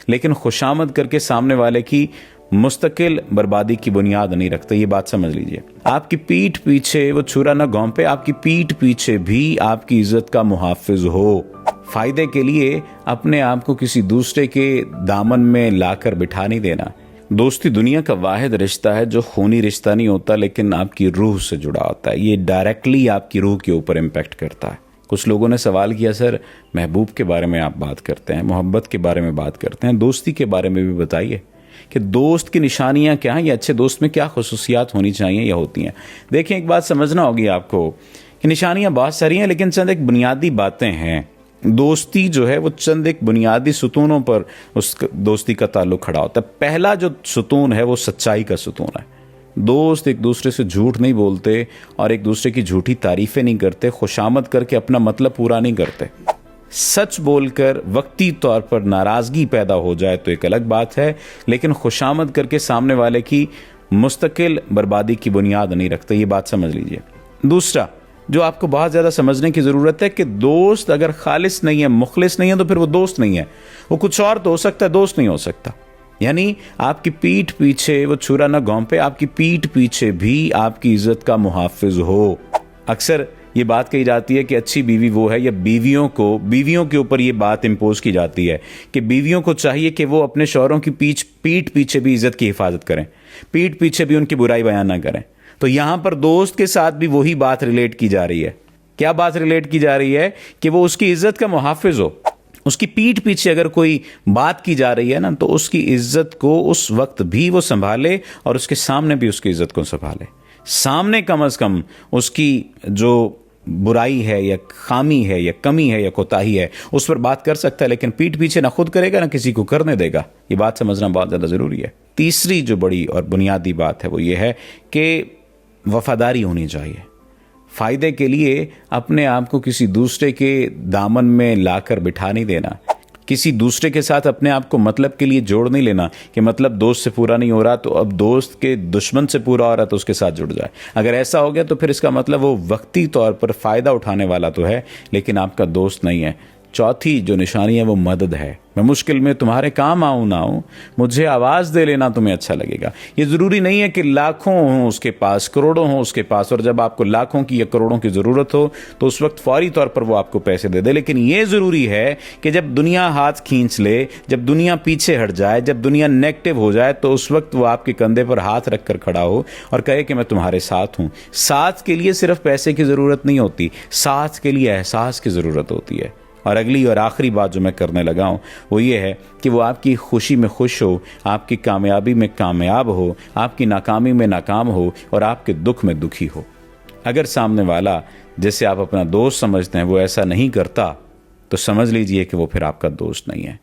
लेकिन खुशामद करके सामने वाले की मुस्तकिल बर्बादी की बुनियाद नहीं रखते। ये बात समझ लीजिए। आपकी पीठ पीछे वो छुरा न घोंपे, आपकी पीठ पीछे भी आपकी इज्जत का मुहाफिज हो। फायदे के लिए अपने आप को किसी दूसरे के दामन में लाकर बिठा नहीं देना। दोस्ती दुनिया का वाहिद रिश्ता है जो खूनी रिश्ता नहीं होता, लेकिन आपकी रूह से जुड़ा होता है। ये डायरेक्टली आपकी रूह के ऊपर इम्पैक्ट करता है। कुछ लोगों ने सवाल किया, सर महबूब के बारे में आप बात करते हैं, मोहब्बत के बारे में बात करते हैं, दोस्ती के बारे में भी बताइए कि दोस्त की निशानियां क्या हैं या अच्छे दोस्त में क्या खुसूसियात होनी चाहिए या होती हैं। देखिए, एक बात समझना होगी आपको कि निशानियां बहुत सारी हैं, लेकिन चंद एक बुनियादी बातें हैं। दोस्ती जो है वो चंद एक बुनियादी सुतूनों पर उस दोस्ती का ताल्लुक खड़ा होता है। पहला जो सुतून है वो सच्चाई का सुतून है। दोस्त एक दूसरे से झूठ नहीं बोलते और एक दूसरे की झूठी तारीफें नहीं करते, खुशामद करके अपना मतलब पूरा नहीं करते। सच बोलकर वक्ती तौर पर नाराजगी पैदा हो जाए तो एक अलग बात है, लेकिन खुशामद करके सामने वाले की मुस्तकिल बर्बादी की बुनियाद नहीं रखते। ये बात समझ लीजिए। दूसरा जो आपको बहुत ज़्यादा समझने की ज़रूरत है कि दोस्त अगर खालिस नहीं है, मुखलिस नहीं है, तो फिर वो दोस्त नहीं है। वो कुछ और तो हो सकता है, दोस्त नहीं हो सकता। यानी आपकी पीठ पीछे वो छुरा न घोंपे, आपकी पीठ पीछे भी आपकी इज्जत का मुहाफिज हो। अक्सर ये बात कही जाती है कि अच्छी बीवी वो है, या बीवियों के ऊपर ये बात इम्पोज की जाती है कि बीवियों को चाहिए कि वो अपने शौहरों की पीठ पीछे भी इज्जत की हिफाजत करें, पीठ पीछे भी उनकी बुराई बयान ना करें। तो यहां पर दोस्त के साथ भी वही बात रिलेट की जा रही है। क्या बात रिलेट की जा रही है? कि वो उसकी इज्जत का मुहाफिज हो। उसकी पीठ पीछे अगर कोई बात की जा रही है ना, तो उसकी इज्जत को उस वक्त भी वो संभाले और उसके सामने भी उसकी इज्जत को संभाले। सामने कम से कम उसकी जो बुराई है या खामी है या कमी है या कोताही है उस पर बात कर सकता है, लेकिन पीठ पीछे ना खुद करेगा ना किसी को करने देगा। ये बात समझना बहुत ज़्यादा ज़रूरी है। तीसरी जो बड़ी और बुनियादी बात है वो ये है कि वफादारी होनी चाहिए। फ़ायदे के लिए अपने आप को किसी दूसरे के दामन में लाकर बिठा नहीं देना। किसी दूसरे के साथ अपने आप को मतलब के लिए जोड़ नहीं लेना कि मतलब दोस्त से पूरा नहीं हो रहा तो अब दोस्त के दुश्मन से पूरा हो रहा तो उसके साथ जुड़ जाए। अगर ऐसा हो गया तो फिर इसका मतलब वो वक्ती तौर पर फ़ायदा उठाने वाला तो है, लेकिन आपका दोस्त नहीं है। चौथी जो निशानी है वो मदद है। मैं मुश्किल में तुम्हारे काम आऊँ ना आऊँ, मुझे आवाज़ दे लेना, तुम्हें अच्छा लगेगा। ये ज़रूरी नहीं है कि लाखों हों उसके पास, करोड़ों हों उसके पास, और जब आपको लाखों की या करोड़ों की ज़रूरत हो तो उस वक्त फौरी तौर पर वो आपको पैसे दे दे। लेकिन ये ज़रूरी है कि जब दुनिया हाथ खींच ले, जब दुनिया पीछे हट जाए, जब दुनिया नेगेटिव हो जाए, तो उस वक्त वो आपके कंधे पर हाथ रख कर खड़ा हो और कहे कि मैं तुम्हारे साथ हूँ। साथ के लिए सिर्फ पैसे की ज़रूरत नहीं होती, साथ के लिए एहसास की ज़रूरत होती है। और अगली और आखिरी बात जो मैं करने लगा हूँ वो ये है कि वो आपकी खुशी में खुश हो, आपकी कामयाबी में कामयाब हो, आपकी नाकामी में नाकाम हो और आपके दुख में दुखी हो। अगर सामने वाला जिसे आप अपना दोस्त समझते हैं वो ऐसा नहीं करता तो समझ लीजिए कि वो फिर आपका दोस्त नहीं है।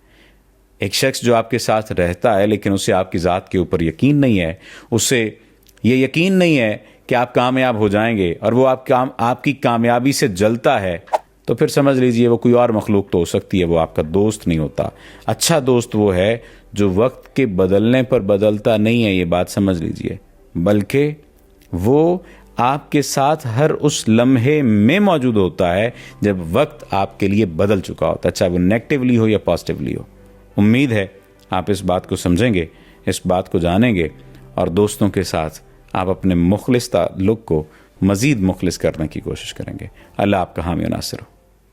एक शख्स जो आपके साथ रहता है लेकिन उसे आपकी ज़ात के ऊपर यकीन नहीं है, उसे ये यकीन नहीं है कि आप कामयाब हो जाएंगे और वो आपकी कामयाबी से जलता है, तो फिर समझ लीजिए वो कोई और मखलूक तो हो सकती है, वो आपका दोस्त नहीं होता। अच्छा दोस्त वो है जो वक्त के बदलने पर बदलता नहीं है, ये बात समझ लीजिए, बल्कि वो आपके साथ हर उस लम्हे में मौजूद होता है जब वक्त आपके लिए बदल चुका होता है, चाहे वो नेगेटिवली हो या पॉजिटिवली हो। उम्मीद है आप इस बात को समझेंगे, इस बात को जानेंगे और दोस्तों के साथ आप अपने मुखलिस ताल्लुक को मज़ीद मुखलिस करने की कोशिश करेंगे। अल्लाह आपका हामी और नासिर हो।